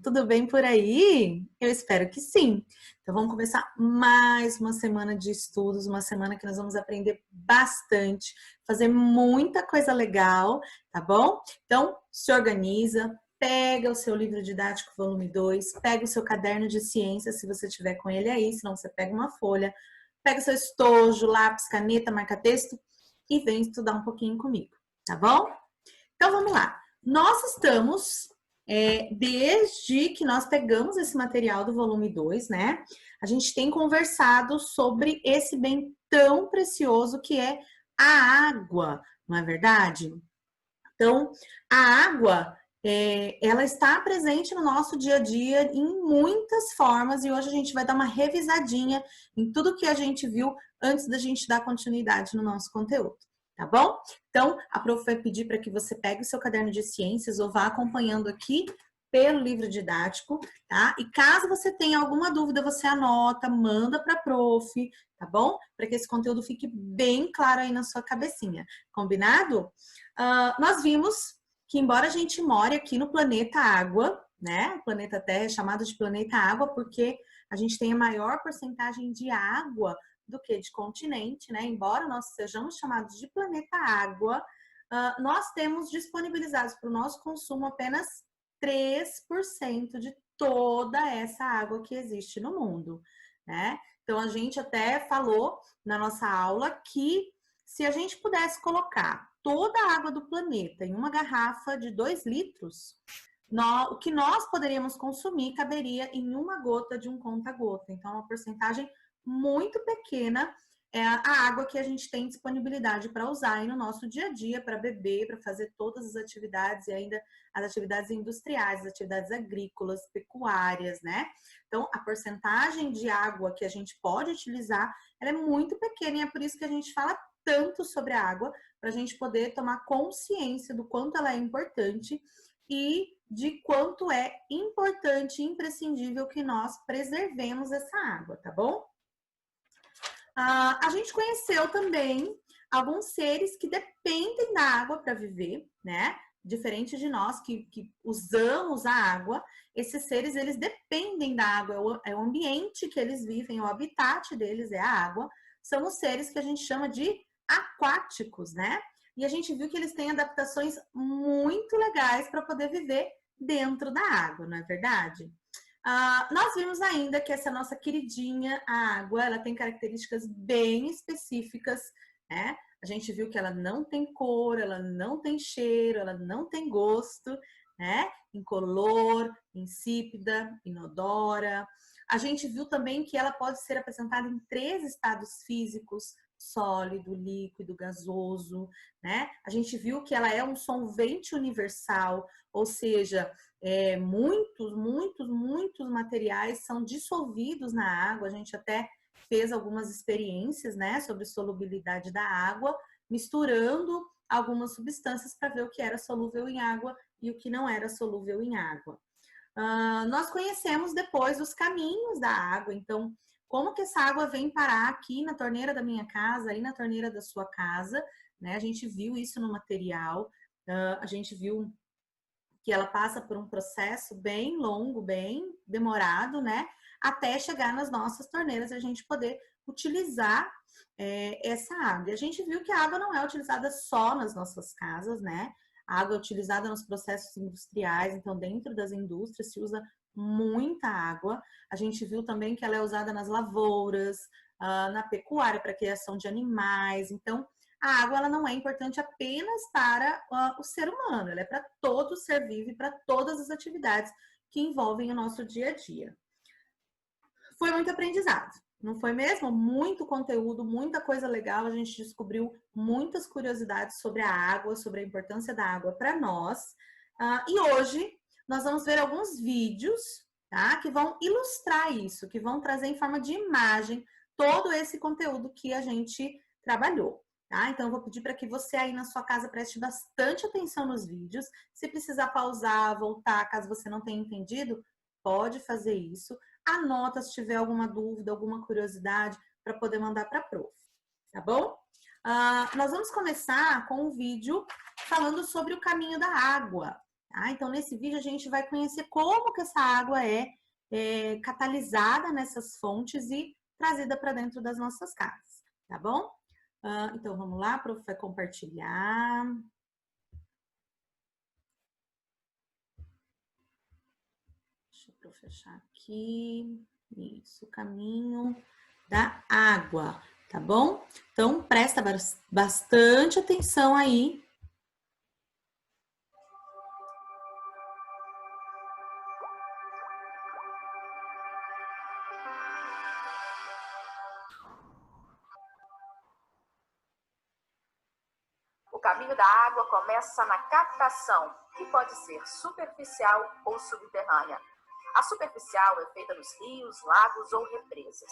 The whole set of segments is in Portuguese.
Tudo bem por aí? Eu espero que sim. Então vamos começar mais uma semana de estudos, uma semana que nós vamos aprender bastante, fazer muita coisa legal, tá bom? Então se organiza, pega o seu livro didático volume 2, pega o seu caderno de ciências, se você tiver com ele aí, senão você pega uma folha, pega o seu estojo, lápis, caneta, marca-texto e vem estudar um pouquinho comigo, tá bom? Então vamos lá. Nós estamos, desde que nós pegamos esse material do volume 2, né? A gente tem conversado sobre esse bem tão precioso que é a água, não é verdade? Então, a água, ela está presente no nosso dia a dia em muitas formas e hoje a gente vai dar uma revisadinha em tudo que a gente viu antes da gente dar continuidade no nosso conteúdo, tá bom? Então, a prof vai pedir para que você pegue o seu caderno de ciências ou vá acompanhando aqui pelo livro didático, tá? E caso você tenha alguma dúvida, você anota, manda para a prof, tá bom? Para que esse conteúdo fique bem claro aí na sua cabecinha, combinado? Nós vimos que, embora a gente more aqui no planeta Água, né? O planeta Terra é chamado de planeta Água porque a gente tem a maior porcentagem de água do que de continente, né? Embora nós sejamos chamados de planeta Água, nós temos disponibilizados para o nosso consumo apenas 3% de toda essa água que existe no mundo, né? Então, a gente até falou na nossa aula que se a gente pudesse colocar toda a água do planeta em uma garrafa de 2 litros, o que nós poderíamos consumir caberia em uma gota de um conta-gota. Então, é uma porcentagem muito pequena é a água que a gente tem disponibilidade para usar aí no nosso dia a dia, para beber, para fazer todas as atividades e ainda as atividades industriais, as atividades agrícolas, pecuárias, né? Então, a porcentagem de água que a gente pode utilizar, ela é muito pequena e é por isso que a gente fala tanto sobre a água, para a gente poder tomar consciência do quanto ela é importante e de quanto é importante e imprescindível que nós preservemos essa água, tá bom? A gente conheceu também alguns seres que dependem da água para viver, né? Diferente de nós que usamos a água, esses seres eles dependem da água, é o ambiente que eles vivem, o habitat deles é a água. São os seres que a gente chama de aquáticos, né? E a gente viu que eles têm adaptações muito legais para poder viver dentro da água, não é verdade? Nós vimos ainda que essa nossa queridinha, a água, ela tem características bem específicas, né? A gente viu que ela não tem cor, ela não tem cheiro, ela não tem gosto, né? Incolor, insípida, inodora. A gente viu também que ela pode ser apresentada em 3 estados físicos: sólido, líquido, gasoso, né? A gente viu que ela é um solvente universal, ou seja, muitos materiais são dissolvidos na água. A gente até fez algumas experiências, né, sobre solubilidade da água, misturando algumas substâncias para ver o que era solúvel em água e o que não era solúvel em água. Nós conhecemos depois os caminhos da água, então, como que essa água vem parar aqui na torneira da minha casa, aí na torneira da sua casa, né? A gente viu isso no material, a gente viu que ela passa por um processo bem longo, bem demorado, né? Até chegar nas nossas torneiras e a gente poder utilizar essa água. E a gente viu que a água não é utilizada só nas nossas casas, né? A água é utilizada nos processos industriais, então dentro das indústrias se usa muita água. A gente viu também que ela é usada nas lavouras, na pecuária para criação de animais. Então, a água ela não é importante apenas para o ser humano, ela é para todo ser vivo e para todas as atividades que envolvem o nosso dia a dia. Foi muito aprendizado, não foi mesmo? Muito conteúdo, muita coisa legal, a gente descobriu muitas curiosidades sobre a água, sobre a importância da água para nós. E hoje nós vamos ver alguns vídeos, tá? Que vão ilustrar isso, que vão trazer em forma de imagem todo esse conteúdo que a gente trabalhou. Tá? Então, eu vou pedir para que você aí na sua casa preste bastante atenção nos vídeos. Se precisar pausar, voltar, caso você não tenha entendido, pode fazer isso. Anota se tiver alguma dúvida, alguma curiosidade, para poder mandar para a prof. Tá bom? Nós vamos começar com um vídeo falando sobre o caminho da água. Tá? Então, nesse vídeo, a gente vai conhecer como que essa água é catalisada nessas fontes e trazida para dentro das nossas casas, tá bom? Então, vamos lá, a prof vai compartilhar. Deixa eu fechar aqui. Isso, o caminho da água, tá bom? Então, presta bastante atenção aí. O caminho da água começa na captação, que pode ser superficial ou subterrânea. A superficial é feita nos rios, lagos ou represas.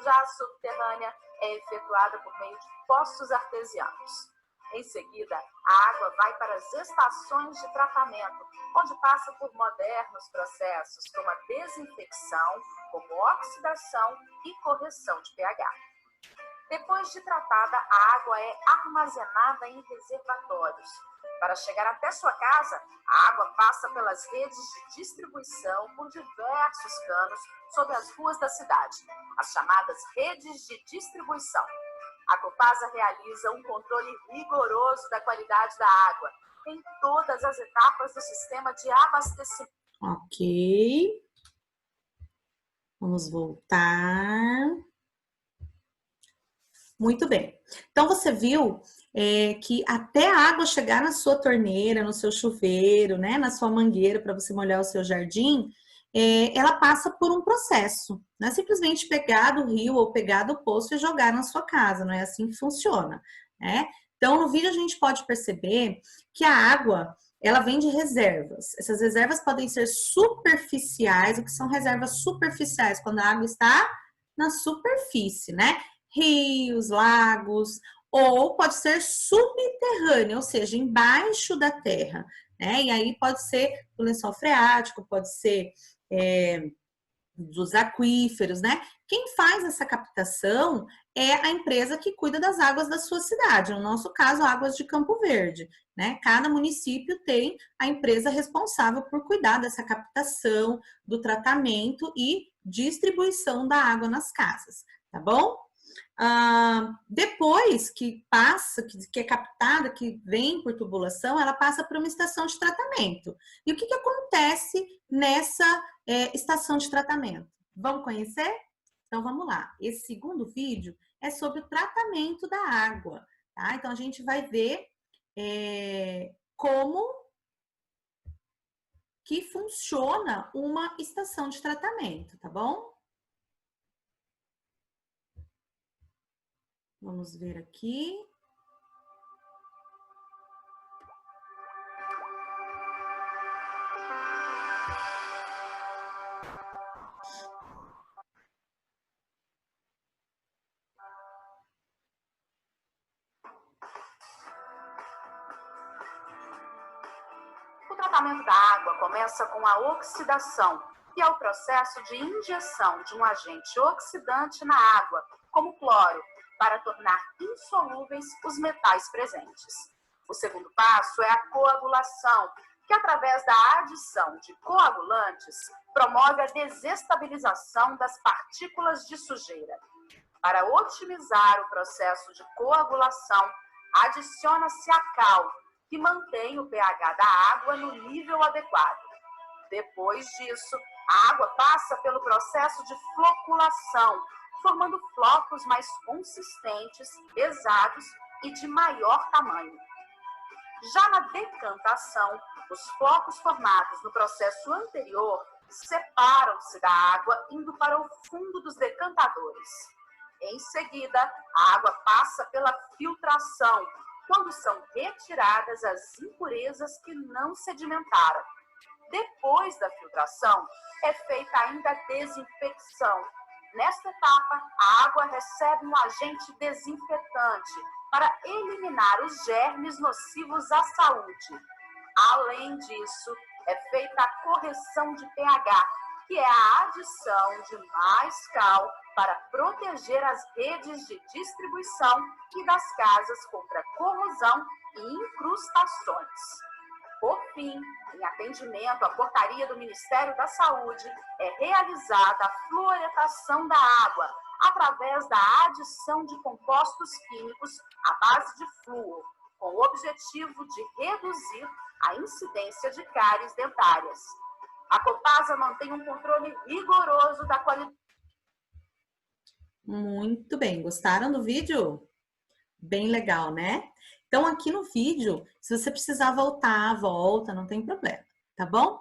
Já a subterrânea é efetuada por meio de poços artesianos. Em seguida, a água vai para as estações de tratamento, onde passa por modernos processos como a desinfecção, como oxidação e correção de pH. Depois de tratada, a água é armazenada em reservatórios. Para chegar até sua casa, a água passa pelas redes de distribuição por diversos canos sobre as ruas da cidade, as chamadas redes de distribuição. A Copasa realiza um controle rigoroso da qualidade da água em todas as etapas do sistema de abastecimento. Ok. Vamos voltar. Muito bem. Então, você viu que até a água chegar na sua torneira, no seu chuveiro, né, na sua mangueira para você molhar o seu jardim, ela passa por um processo. Não é simplesmente pegar do rio ou pegar do poço e jogar na sua casa, não é assim que funciona, né? Então, no vídeo a gente pode perceber que a água, ela vem de reservas. Essas reservas podem ser superficiais. O que são reservas superficiais? Quando a água está na superfície, né? Rios, lagos, ou pode ser subterrânea, ou seja, embaixo da terra, né? E aí pode ser do lençol freático, pode ser dos aquíferos, né? Quem faz essa captação é a empresa que cuida das águas da sua cidade, no nosso caso, Águas de Campo Verde, né? Cada município tem a empresa responsável por cuidar dessa captação, do tratamento e distribuição da água nas casas, tá bom? Depois que passa, que é captada, que vem por tubulação, ela passa por uma estação de tratamento. E o que acontece nessa estação de tratamento? Vamos conhecer? Então vamos lá. Esse segundo vídeo é sobre o tratamento da água, tá? Então a gente vai ver como que funciona uma estação de tratamento, tá bom? Vamos ver aqui. O tratamento da água começa com a oxidação, que é o processo de injeção de um agente oxidante na água, como cloro, para tornar insolúveis os metais presentes. O segundo passo é a coagulação, que através da adição de coagulantes promove a desestabilização das partículas de sujeira. Para otimizar o processo de coagulação, adiciona-se a cal, que mantém o pH da água no nível adequado. Depois disso, a água passa pelo processo de floculação, formando flocos mais consistentes, pesados e de maior tamanho. Já na decantação, os flocos formados no processo anterior separam-se da água indo para o fundo dos decantadores. Em seguida, a água passa pela filtração, quando são retiradas as impurezas que não sedimentaram. Depois da filtração, é feita ainda a desinfecção. Nesta etapa, a água recebe um agente desinfetante para eliminar os germes nocivos à saúde. Além disso, é feita a correção de pH, que é a adição de mais cal para proteger as redes de distribuição e das casas contra corrosão e incrustações. Por fim, em atendimento à portaria do Ministério da Saúde, é realizada a fluoretação da água através da adição de compostos químicos à base de flúor, com o objetivo de reduzir a incidência de cáries dentárias. A Copasa mantém um controle rigoroso da qualidade. Muito bem, gostaram do vídeo? Bem legal, né? Então, aqui no vídeo, se você precisar voltar, volta, não tem problema, tá bom?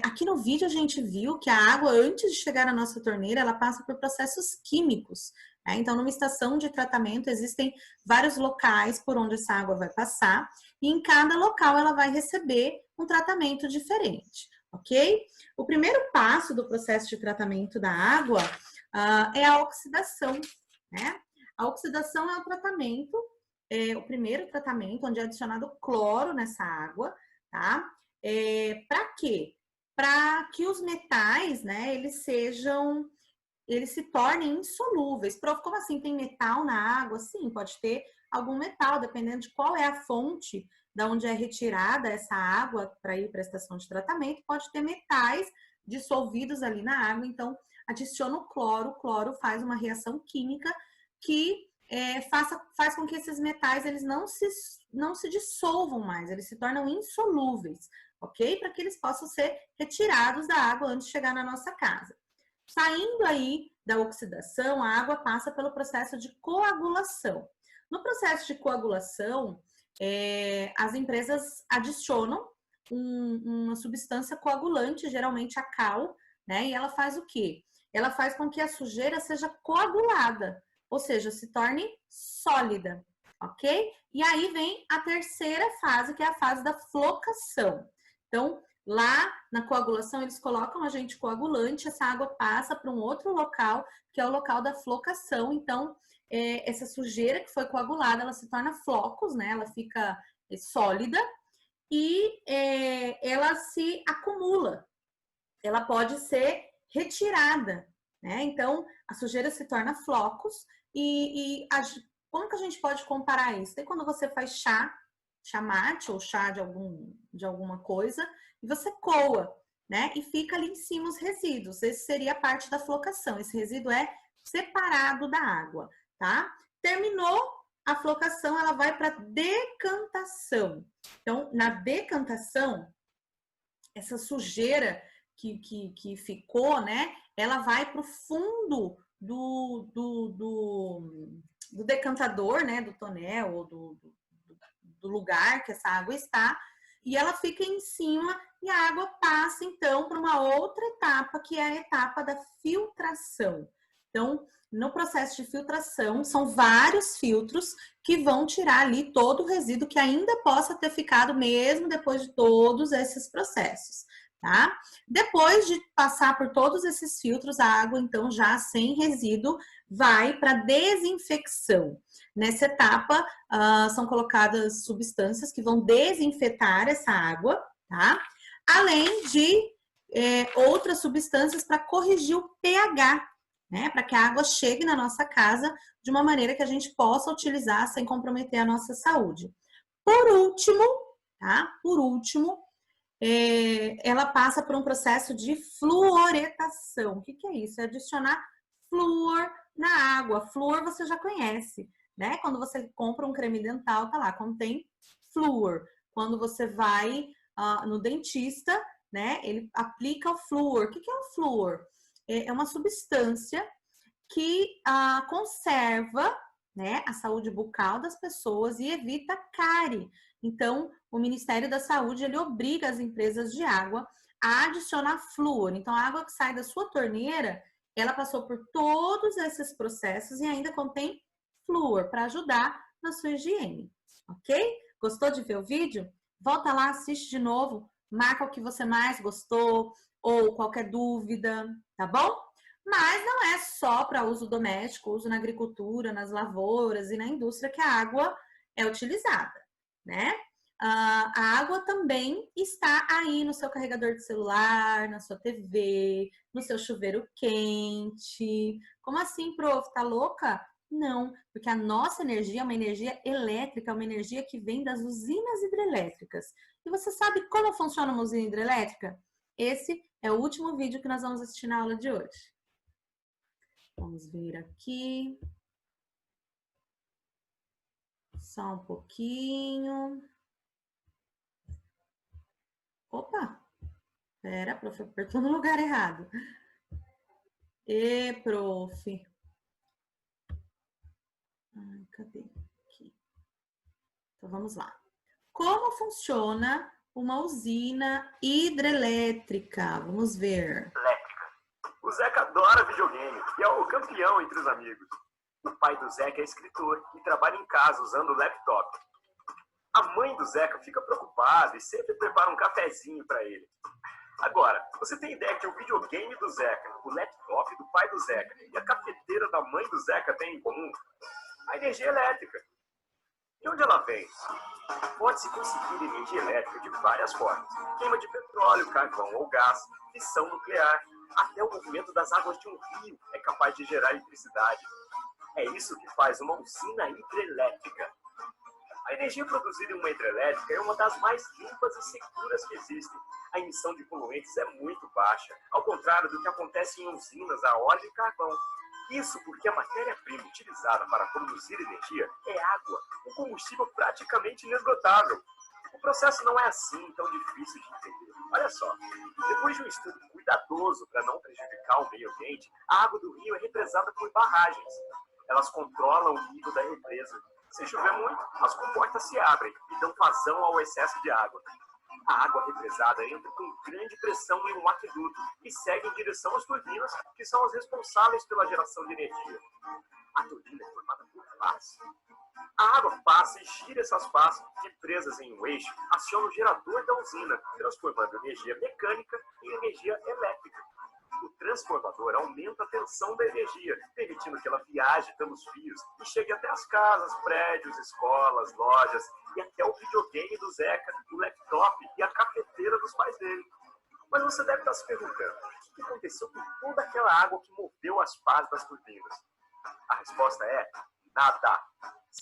Aqui no vídeo a gente viu que a água, antes de chegar na nossa torneira, ela passa por processos químicos, né? Então, numa estação de tratamento, existem vários locais por onde essa água vai passar, e em cada local ela vai receber um tratamento diferente, ok? O primeiro passo do processo de tratamento da água é a oxidação, né? A oxidação é o tratamento, o primeiro tratamento, onde é adicionado cloro nessa água, tá? Para quê? Para que os metais, né, eles se tornem insolúveis. Como assim? Tem metal na água? Sim, pode ter algum metal, dependendo de qual é a fonte da onde é retirada essa água para ir para a estação de tratamento, pode ter metais dissolvidos ali na água, então adiciona o cloro faz uma reação química que faz com que esses metais eles não se dissolvam mais, eles se tornam insolúveis, ok? Para que eles possam ser retirados da água antes de chegar na nossa casa. Saindo aí da oxidação, a água passa pelo processo de coagulação. No processo de coagulação, as empresas adicionam uma substância coagulante, geralmente a cal, né? E ela faz o quê? Ela faz com que a sujeira seja coagulada, ou seja, se torne sólida, ok? E aí vem a terceira fase, que é a fase da flocação. Então, lá na coagulação, eles colocam agente coagulante, essa água passa para um outro local, que é o local da flocação. Então, essa sujeira que foi coagulada, ela se torna flocos, né? Ela fica sólida e ela se acumula. Ela pode ser retirada, né? Então, a sujeira se torna flocos como que a gente pode comparar isso? Tem quando você faz chá mate ou chá de alguma coisa, e você coa, né? E fica ali em cima os resíduos. Esse seria a parte da flocação. Esse resíduo é separado da água, tá? Terminou a flocação, ela vai para decantação. Então, na decantação, essa sujeira que ficou, né? Ela vai para o fundo do decantador, né? Do tonel ou do lugar que essa água está, e ela fica em cima e a água passa então para uma outra etapa, que é a etapa da filtração. Então, no processo de filtração, são vários filtros que vão tirar ali todo o resíduo que ainda possa ter ficado mesmo depois de todos esses processos, tá? Depois de passar por todos esses filtros, a água, então, já sem resíduo, vai para desinfecção. Nessa etapa, são colocadas substâncias que vão desinfetar essa água, tá? Além de outras substâncias para corrigir o pH, né? Para que a água chegue na nossa casa de uma maneira que a gente possa utilizar sem comprometer a nossa saúde. Por último, tá? Por último, ela passa por um processo de fluoretação. O que é isso? É adicionar flúor na água. Flúor você já conhece, né? Quando você compra um creme dental, tá lá, contém flúor. Quando você vai no dentista, né? Ele aplica o flúor. O que é o flúor? É uma substância que conserva, né, a saúde bucal das pessoas e evita cárie. Então, o Ministério da Saúde, ele obriga as empresas de água a adicionar flúor. Então, a água que sai da sua torneira, ela passou por todos esses processos e ainda contém flúor para ajudar na sua higiene, ok? Gostou de ver o vídeo? Volta lá, assiste de novo, marca o que você mais gostou ou qualquer dúvida, tá bom? Mas não é só para uso doméstico, uso na agricultura, nas lavouras e na indústria que a água é utilizada, né? A água também está aí no seu carregador de celular, na sua TV, no seu chuveiro quente. Como assim, prof? Tá louca? Não, porque a nossa energia é uma energia elétrica, é uma energia que vem das usinas hidrelétricas. E você sabe como funciona uma usina hidrelétrica? Esse é o último vídeo que nós vamos assistir na aula de hoje. Vamos ver aqui. Só um pouquinho. Opa! Pera, prof, apertou no lugar errado. Prof. Ai, cadê? Aqui. Então, vamos lá. Como funciona uma usina hidrelétrica? Vamos ver. Elétrica. O Zeca adora videogame e é o campeão entre os amigos. O pai do Zeca é escritor e trabalha em casa usando o laptop. A mãe do Zeca fica preocupada e sempre prepara um cafezinho para ele. Agora, você tem ideia que o videogame do Zeca, o laptop do pai do Zeca e a cafeteira da mãe do Zeca têm em comum? A energia elétrica. De onde ela vem? Pode-se conseguir energia elétrica de várias formas. Queima de petróleo, carvão ou gás, fissão nuclear. Até o movimento das águas de um rio é capaz de gerar eletricidade. É isso que faz uma usina hidrelétrica. A energia produzida em uma hidrelétrica é uma das mais limpas e seguras que existem. A emissão de poluentes é muito baixa, ao contrário do que acontece em usinas a óleo e carvão. Isso porque a matéria-prima utilizada para produzir energia é água, um combustível praticamente inesgotável. O processo não é assim tão difícil de entender. Olha só, depois de um estudo cuidadoso para não prejudicar o meio ambiente, a água do rio é represada por barragens. Elas controlam o nível da represa. Se chover muito, as comportas se abrem e dão vazão ao excesso de água. A água represada entra com grande pressão em um aqueduto e segue em direção às turbinas, que são as responsáveis pela geração de energia. A turbina é formada por pás. A água passa e gira essas pás, que presas em um eixo, aciona o gerador da usina, transformando energia mecânica em energia elétrica. O transformador aumenta a tensão da energia, permitindo que ela viaje pelos fios e chegue até as casas, prédios, escolas, lojas e até o videogame do Zeca, o laptop e a cafeteira dos pais dele. Mas você deve estar se perguntando, o que aconteceu com toda aquela água que moveu as pás das turbinas? A resposta é nada.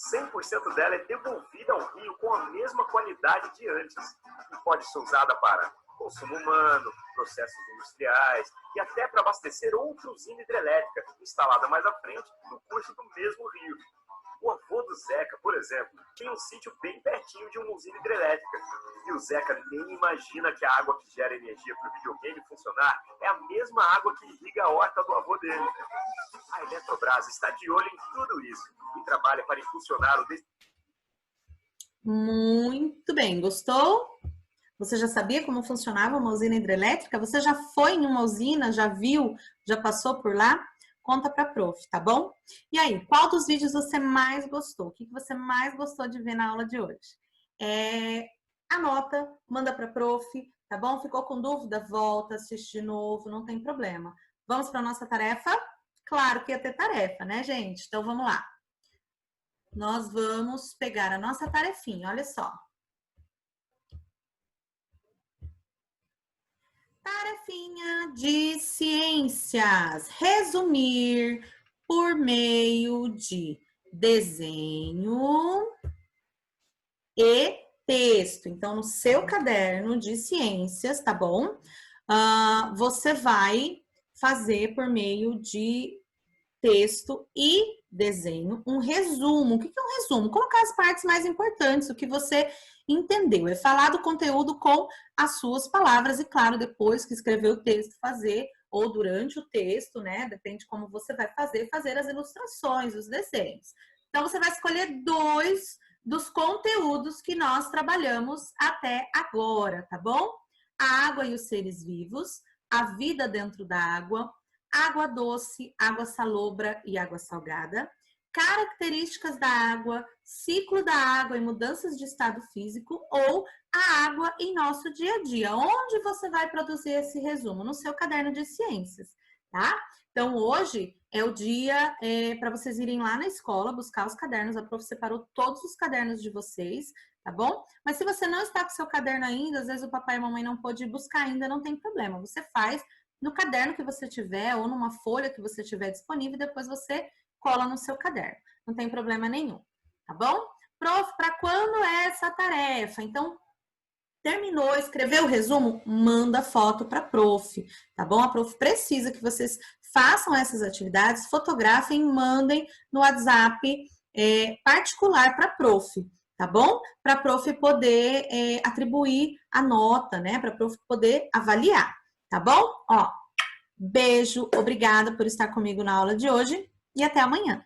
100% dela é devolvida ao rio com a mesma qualidade de antes e pode ser usada para consumo humano, processos industriais e até para abastecer outra usina hidrelétrica instalada mais à frente no curso do mesmo rio. O avô do Zeca, por exemplo, tinha um sítio bem pertinho de uma usina hidrelétrica. E o Zeca nem imagina que a água que gera energia para o videogame funcionar é a mesma água que irriga a horta do avô dele. A Eletrobras está de olho em tudo isso e trabalha para impulsionar o... Muito bem, gostou? Você já sabia como funcionava uma usina hidrelétrica? Você já foi em uma usina? Já viu? Já passou por lá? Conta pra prof, tá bom? E aí, qual dos vídeos você mais gostou? O que você mais gostou de ver na aula de hoje? Anota, manda pra prof, tá bom? Ficou com dúvida? Volta, assiste de novo, não tem problema. Vamos para nossa tarefa? Claro que ia ter tarefa, né, gente? Então, vamos lá. Nós vamos pegar a nossa tarefinha, olha só. Tarefinha de ciências. Resumir por meio de desenho e texto. Então, no seu caderno de ciências, tá bom? Você vai fazer por meio de texto e desenho um resumo. O que é um resumo? Colocar as partes mais importantes, o que você entendeu. É falar do conteúdo com as suas palavras e, claro, depois que escrever o texto, fazer, ou durante o texto, né? Depende de como você vai fazer as ilustrações, os desenhos. Então, você vai escolher 2 dos conteúdos que nós trabalhamos até agora, tá bom? A água e os seres vivos, a vida dentro da água, água doce, água salobra e água salgada, características da água, ciclo da água e mudanças de estado físico ou a água em nosso dia a dia. Onde você vai produzir esse resumo? No seu caderno de ciências, tá? Então, hoje é o dia para vocês irem lá na escola buscar os cadernos. A prof separou todos os cadernos de vocês, tá bom? Mas se você não está com seu caderno ainda, às vezes o papai e a mamãe não pôde buscar ainda, não tem problema. Você faz no caderno que você tiver ou numa folha que você tiver disponível, depois você cola no seu caderno. Não tem problema nenhum, tá bom? Prof, para quando é essa tarefa? Então, Terminou, escreveu o resumo, manda foto para a prof, tá bom? A prof precisa que vocês façam essas atividades, fotografem, mandem no WhatsApp particular para a prof, tá bom? Para a prof poder atribuir a nota, né? Para a prof poder avaliar, tá bom? Ó, beijo, obrigada por estar comigo na aula de hoje e até amanhã.